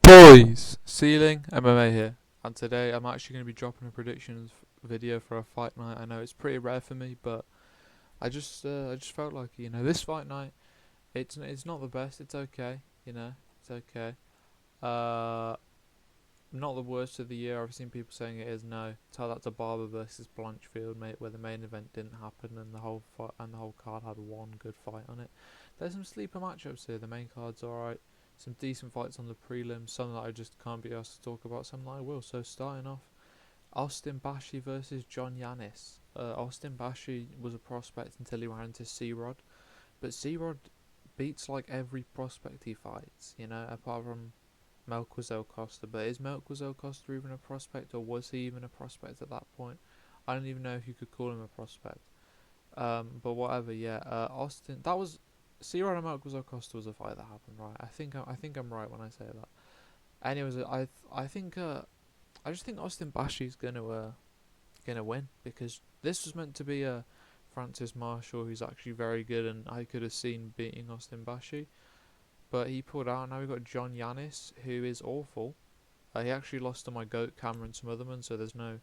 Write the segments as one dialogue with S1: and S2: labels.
S1: Boys, Ceiling MMA here, and today I'm actually going to be dropping a predictions video for a fight night. I know it's pretty rare for me, but I just felt like this fight night, it's not the best. It's okay, it's okay. Uh, Not the worst of the year. I've seen people saying it is. No, tell that to Barber versus Blanchfield, mate, where the main event didn't happen and the whole fight and the whole card had one good fight on it. There's some sleeper matchups here. The main card's alright. Some decent fights on the prelims. Some that I just can't be asked to talk about. Some that I will. So starting off, Austin Bashi versus John Yanis. Austin Bashi was a prospect until he ran into C-Rod, but C-Rod beats like every prospect he fights. Apart from Melquizel Costa, but is Melquizel Costa even a prospect, or was he even a prospect at that point? I don't even know if you could call him a prospect. But whatever, yeah. Austin, that was C-Rod and Melquizel Costa was a fight that happened, right? I think I'm right when I say that. Anyways, I just think Austin Bashi's gonna win, because this was meant to be a Francis Marshall, who's actually very good, and I could have seen beating Austin Bashi. But he pulled out. Now we've got John Yanis, who is awful. He actually lost to my goat Cameron Smotherman, so there's no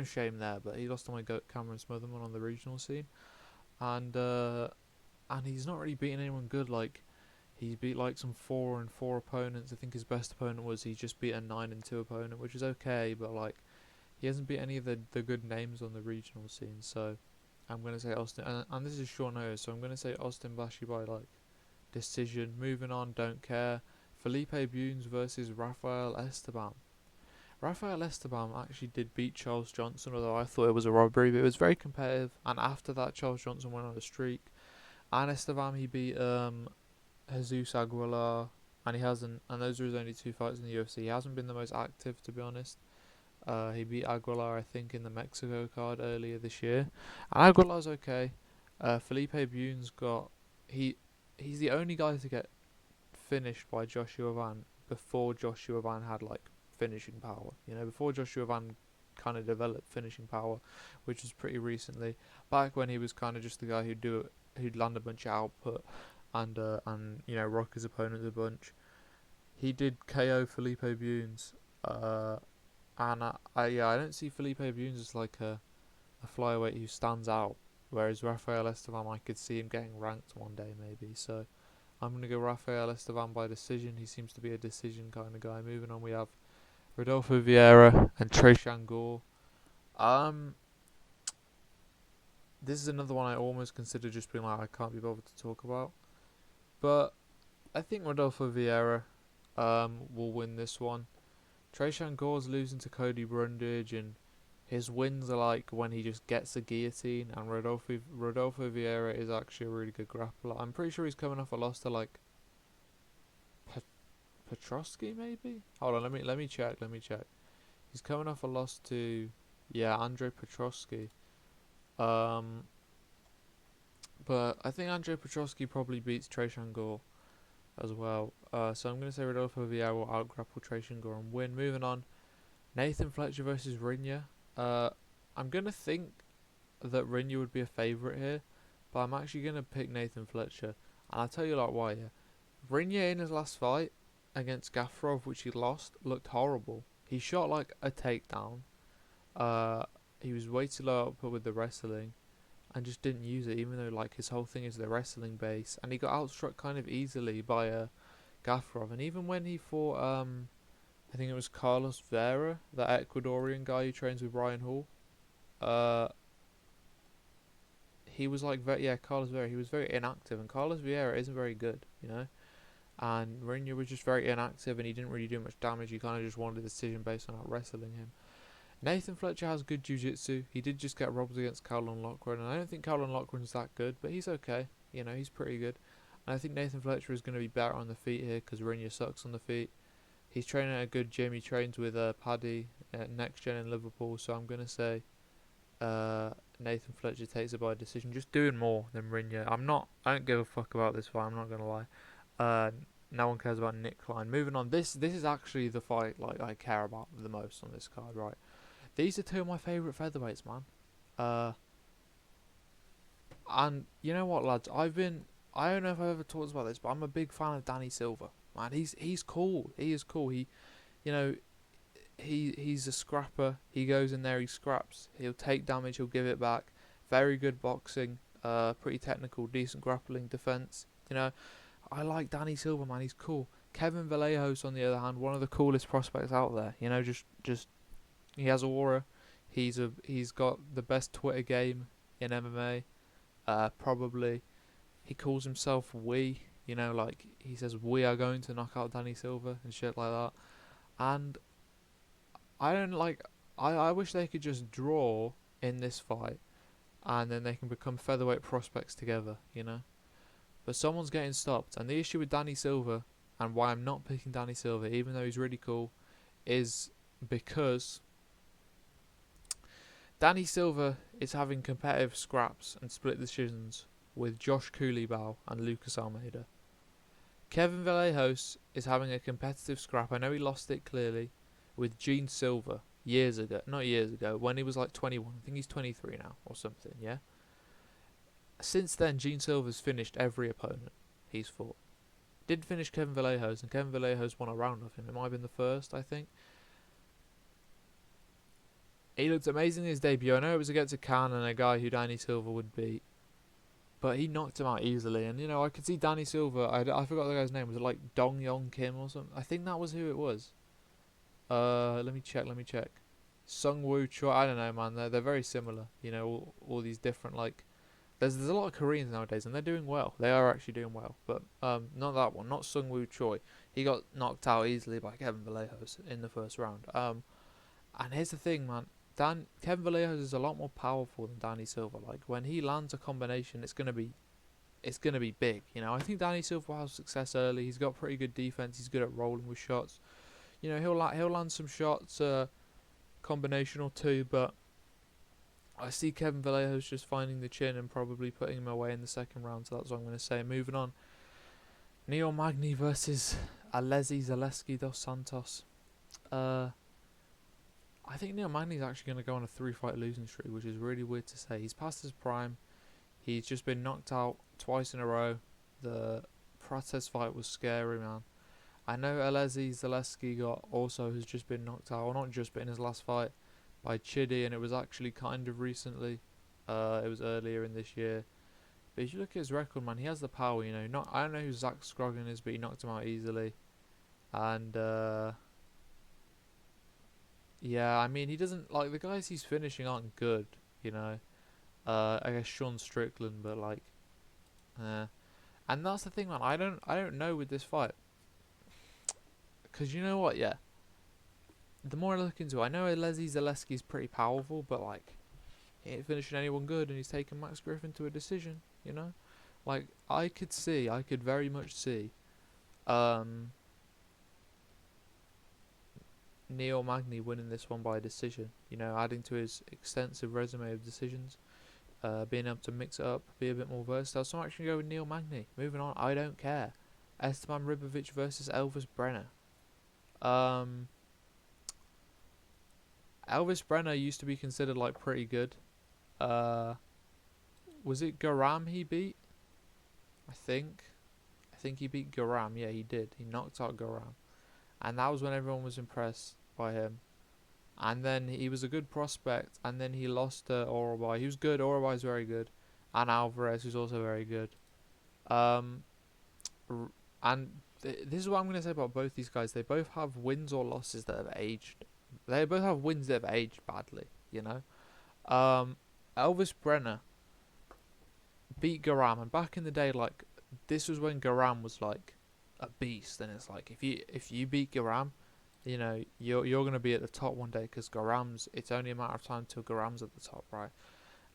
S1: shame there. But he lost to my goat Cameron Smotherman on the regional scene, and he's not really beating anyone good. Like, he's beat like some 4-4 opponents. I think his best opponent was he just beat a 9-2 opponent, which is okay. But like, he hasn't beat any of the good names on the regional scene. So I'm gonna say Austin, and this is short notice, so I'm gonna say Austin Bashi by like decision. Moving on, don't care. Felipe Bunes versus Rafael Esteban. Rafael Esteban actually did beat Charles Johnson, although I thought it was a robbery, but it was very competitive. And after that, Charles Johnson went on a streak. And Esteban, he beat Jesus Aguilar, and he hasn't. And those are his only two fights in the UFC. He hasn't been the most active, to be honest. He beat Aguilar, I think, in the Mexico card earlier this year. And Aguilar's okay. Felipe Bunes got he he's the only guy to get finished by Joshua Van before Joshua Van had like finishing power. Before Joshua Van kind of developed finishing power, which was pretty recently. Back when he was kind of just the guy who'd land a bunch of output and rock his opponents a bunch. He did KO Felipe Bunes, and I don't see Felipe Bunes as like a flyweight who stands out. Whereas Rafael Esteban, I could see him getting ranked one day maybe. So I'm going to go Rafael Esteban by decision. He seems to be a decision kind of guy. Moving on, we have Rodolfo Vieira and Tresean Gore. This is another one I almost consider just being like, I can't be bothered to talk about. But I think Rodolfo Vieira will win this one. Tresean Gore's losing to Cody Brundage, and his wins are like when he just gets a guillotine, and Rodolfo Vieira is actually a really good grappler. I'm pretty sure he's coming off a loss to like Petrosky, maybe? Hold on, let me check. He's coming off a loss to Andre Petrosky. But I think Andre Petrosky probably beats Tresean Gore as well. So I'm gonna say Rodolfo Vieira will out-grapple Tresean Gore and win. Moving on, Nathan Fletcher versus Rinya. I'm gonna think that Rinya would be a favourite here, but I'm actually gonna pick Nathan Fletcher, and I'll tell you like why. Yeah, Rinya in his last fight against Gafurov, which he lost, looked horrible. He shot like a takedown. He was way too low output with the wrestling, and just didn't use it, even though like his whole thing is the wrestling base. And he got outstruck kind of easily by Gafurov. And even when he fought, I think it was Carlos Vera, that Ecuadorian guy who trains with Ryan Hall. He was like Carlos Vera. He was very inactive, and Carlos Vieira isn't very good, And Rinya was just very inactive, and he didn't really do much damage. He kind of just wanted a decision based on out wrestling him. Nathan Fletcher has good jiu-jitsu. He did just get robbed against Calvin Lochran, and I don't think Calvin Lochran's that good, but he's okay. He's pretty good. And I think Nathan Fletcher is going to be better on the feet here, because Rinya sucks on the feet. He's training at a good gym. He trains with Paddy at Next Gen in Liverpool, so I'm going to say Nathan Fletcher takes it by decision, just doing more than Rinya. I don't give a fuck about this fight, I'm not going to lie. No one cares about Nick Klein. Moving on, this is actually the fight like I care about the most on this card, right? These are two of my favourite featherweights, man. And you know what, lads? I don't know if I've ever talked about this, but I'm a big fan of Danny Silva. man. He's cool. He is cool. You know, he's a scrapper. He goes in there, he scraps. He'll take damage, he'll give it back. Very good boxing. Pretty technical, decent grappling defense. You know, I like Danny Silva, man. He's cool. Kevin Vallejos, on the other hand, one of the coolest prospects out there. You know, just he has aura. He's got the best Twitter game in MMA. Probably. He calls himself "we." You know, like he says, "We are going to knock out Danny Silva" and shit like that. And I don't like. I wish they could just draw in this fight, and then they can become featherweight prospects together. You know. But someone's getting stopped, and the issue with Danny Silva, and why I'm not picking Danny Silva, even though he's really cool, is because Danny Silva is having competitive scraps and split decisions with Josh Cooleybow and Lucas Almeida. Kevin Vallejos is having a competitive scrap, I know he lost it clearly, with Gene Silva not years ago, when he was like 21. I think he's 23 now or something, yeah? Since then, Gene Silva's finished every opponent he's fought. Did finish Kevin Vallejos, and Kevin Vallejos won a round of him. It might have been the first, I think. He looked amazing in his debut. I know it was against a Khan and a guy who Danny Silva would beat, but he knocked him out easily. And, you know, I could see Danny Silva, I forgot the guy's name, was it like Dong Yong Kim or something? I think that was who it was. Let me check. Sung Woo Choi, I don't know, man. They're very similar. You know, all these different, like, there's a lot of Koreans nowadays, and they're doing well. They are actually doing well, but not that one, not Sung Woo Choi. He got knocked out easily by Kevin Vallejos in the first round. And here's the thing, man. Kevin Vallejos is a lot more powerful than Danny Silva. Like, when he lands a combination, it's gonna be big. You know, I think Danny Silva will have success early. He's got pretty good defense. He's good at rolling with shots. You know, he'll land some shots, combination or two, but I see Kevin Vallejos just finding the chin and probably putting him away in the second round. So that's what I'm going to say. Moving on, Neil Magny versus Alesi Zaleski dos Santos. I think Neil Magny's actually going to go on a 3-fight losing streak, which is really weird to say. He's past his prime. He's just been knocked out twice in a row. The Prates fight was scary, man. I know Alesi Zaleski has just been knocked out, or not just, but in his last fight, by Chidi, and it was actually kind of recently. It was earlier in this year. But if you look at his record, man, he has the power, you know. I don't know who Zach Scroggin is, but he knocked him out easily. And, yeah, I mean, he doesn't, like, the guys he's finishing aren't good, you know. I guess Sean Strickland, but, like, and that's the thing, man. I don't know with this fight. Because you know what, yeah. The more I look into it, I know Alesi Zaleski's pretty powerful, but, like, he ain't finishing anyone good, and he's taking Max Griffin to a decision, you know? Like, I could very much see, Neil Magny winning this one by decision, you know, adding to his extensive resume of decisions, being able to mix it up, be a bit more versatile. So I'm actually going to go with Neil Magny. Moving on, I don't care. Esteban Ribovic versus Elvis Brenner. Elvis Brenner used to be considered, like, pretty good. Was it Garam he beat? I think he beat Garam. Yeah, he did. He knocked out Garam. And that was when everyone was impressed by him. And then he was a good prospect. And then he lost to Orobai. He was good. Orabai's very good. And Alvarez, who's also very good. This is what I'm going to say about both these guys. They both have wins or losses that have aged. They both have wins that have aged badly, you know. Elvis Brenner beat Garam, and back in the day, like, this was when Garam was like a beast, and it's like if you beat Garam, you know, you're gonna be at the top one day, because it's only a matter of time till Garam's at the top, right?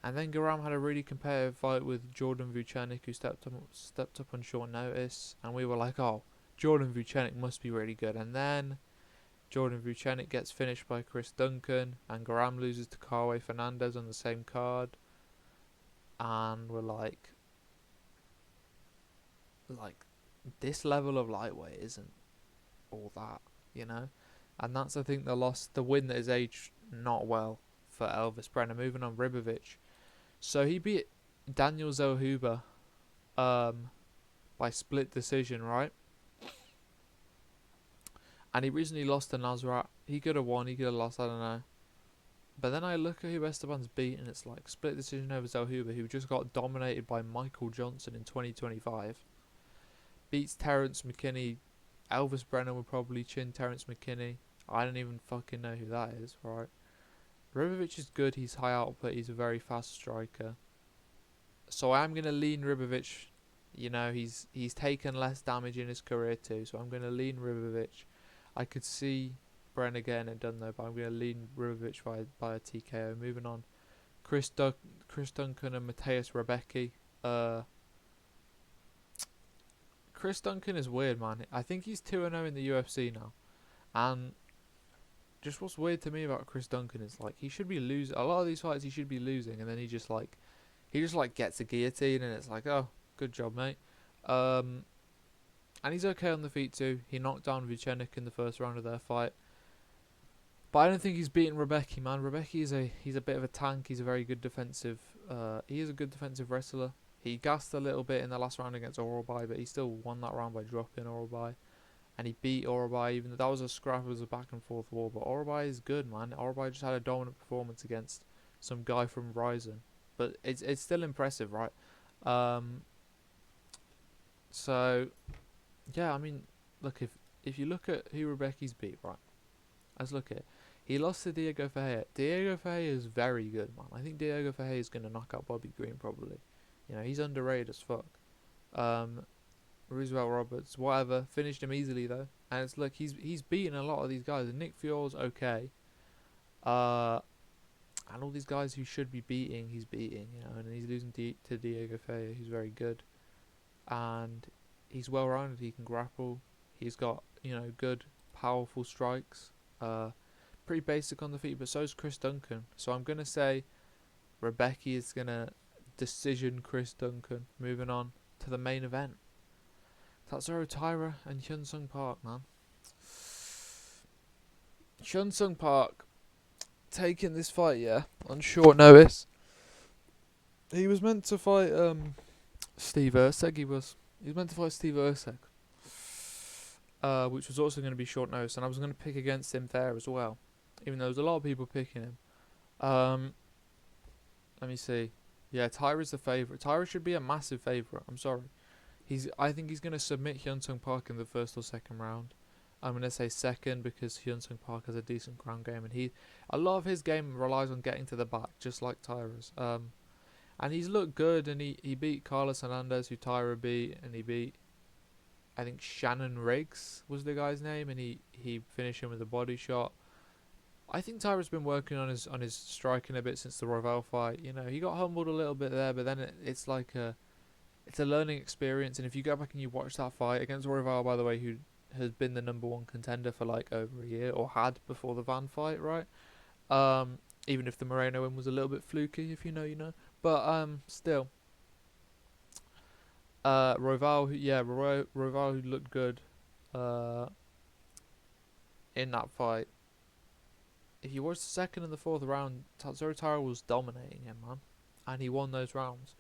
S1: And then Garam had a really competitive fight with Jordan Vucenic, who stepped up on short notice, and we were like, oh, Jordan Vucenic must be really good. And then Jordan Vucenic gets finished by Chris Duncan, and Garam loses to Carway Fernandez on the same card. And we're like, this level of lightweight isn't all that, you know? And that's, I think, the win that is aged not well for Elvis Brenner. Moving on, Ribovic. So he beat Daniel Zellhuber by split decision, right? And he recently lost to Nasrat. He could have won, he could have lost, I don't know. But then I look at who Esteban's beat, and it's like split decision over Zellhuber, who just got dominated by Michael Johnson in 2025. Beats Terrence McKinney. Elvis Brennan would probably chin Terrence McKinney. I don't even fucking know who that is, right? Ribovic is good, he's high output, he's a very fast striker. So I am going to lean Ribovic. You know, he's taken less damage in his career too, so I'm going to lean Ribovic. I could see Brennan getting it done though, but I'm going to lean Ribovic by a TKO. Moving on. Chris Duncan and Mateus Rebecki. Chris Duncan is weird, man. I think he's 2-0 in the UFC now. And just what's weird to me about Chris Duncan is like he should be losing a lot of these fights. He should be losing, and then he just gets a guillotine, and it's like, oh, good job, mate. And he's okay on the feet too. He knocked down Vucenic in the first round of their fight, but I don't think he's beaten Rebecki, man. Rebecki he's a bit of a tank. He's a very good defensive. He is a good defensive wrestler. He gassed a little bit in the last round against Oralbai, but he still won that round by dropping Oralbai. And he beat Oralbai, even though that was a scrap, it was a back and forth war. But Oralbai is good, man. Oralbai just had a dominant performance against some guy from Ryzen. But it's still impressive, right? So, yeah, I mean, look, if you look at who Rebecki's beat, right? Let's look at it. He lost to Diego Ferreira. Diego Ferreira is very good, man. I think Diego Ferreira is going to knock out Bobby Green, probably. You know, he's underrated as fuck. Roosevelt Roberts, whatever, finished him easily though. And it's look, he's beaten a lot of these guys. And Nick Fior's okay. And all these guys who should be beating, he's beating, you know. And he's losing to Diego Ferreira, who's very good. And he's well rounded. He can grapple. He's got, you know, good, powerful strikes. Pretty basic on the feet, but so is Chris Duncan. So I'm gonna say Rebecki is gonna decision Chris Duncan. Moving on to the main event. Tatsuro Taira and Hyun Sung Park, man. Hyun Sung Park taking this fight, yeah, on short notice. He was meant to fight Steve Erceg. He was meant to fight Steve Erceg, which was also going to be short notice, and I was going to pick against him there as well, even though there was a lot of people picking him. Let me see. Yeah, Taira's the favourite. Taira should be a massive favourite. I'm sorry. I think he's going to submit Hyun Sung Park in the first or second round. I'm going to say second because Hyun Sung Park has a decent ground game, and a lot of his game relies on getting to the back, just like Taira's. And he's looked good, and he beat Carlos Hernandez, who Taira beat, and he beat, I think, Shannon Riggs was the guy's name, and he finished him with a body shot. I think Taira's been working on his striking a bit since the Royval fight. You know, he got humbled a little bit there, but then it's like it's a learning experience. And if you go back and you watch that fight against Royval, by the way, who has been the #1 contender for like over a year, or had before the Van fight, right? Even if the Moreno win was a little bit fluky, if you know, you know. But still, Royval, Royval who looked good in that fight. If you watch the second and the fourth round, Tatsuro Taira was dominating him, man, and he won those rounds.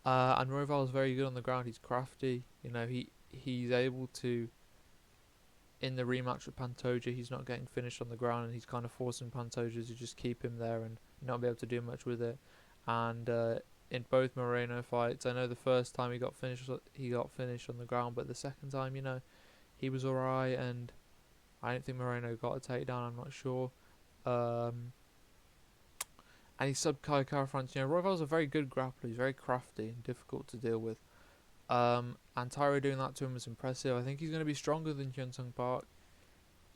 S1: And Royval is very good on the ground. He's crafty. You know, he's able to. In the rematch with Pantoja, he's not getting finished on the ground, and he's kind of forcing Pantoja to just keep him there and not be able to do much with it. And in both Moreno fights, I know the first time he got finished on the ground, but the second time, you know, he was alright, and I don't think Moreno got a takedown. I'm not sure. And he subbed Kai Kara-France. You know, Royval's a very good grappler. He's very crafty and difficult to deal with. And Taira doing that to him was impressive. I think he's going to be stronger than Hyun Sung Park,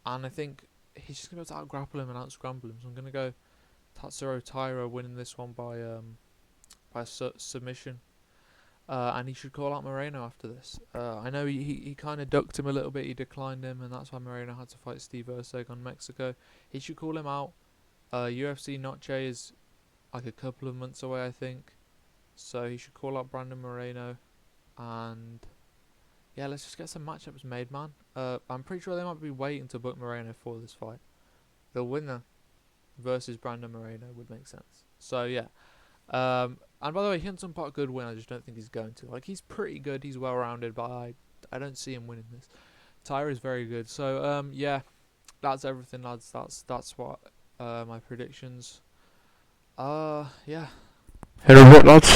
S1: and I think he's just going to be able to out-grapple him and out-scramble him. So I'm going to go Tatsuro Taira winning this one by submission. And he should call out Moreno after this. I know he kind of ducked him a little bit. He declined him, and that's why Moreno had to fight Steve Erceg on Mexico. He should call him out. UFC Noche is like a couple of months away, I think. So he should call out Brandon Moreno. And yeah, let's just get some matchups made, man. I'm pretty sure they might be waiting to book Moreno for this fight. The winner versus Brandon Moreno would make sense. So yeah. And by the way, Hyun Sung Park could win. I just don't think he's going to. Like, he's pretty good. He's well rounded, but I don't see him winning this. Taira is very good. So yeah, that's everything, lads. That's what my predictions. Yeah.
S2: Hit a bit, lads.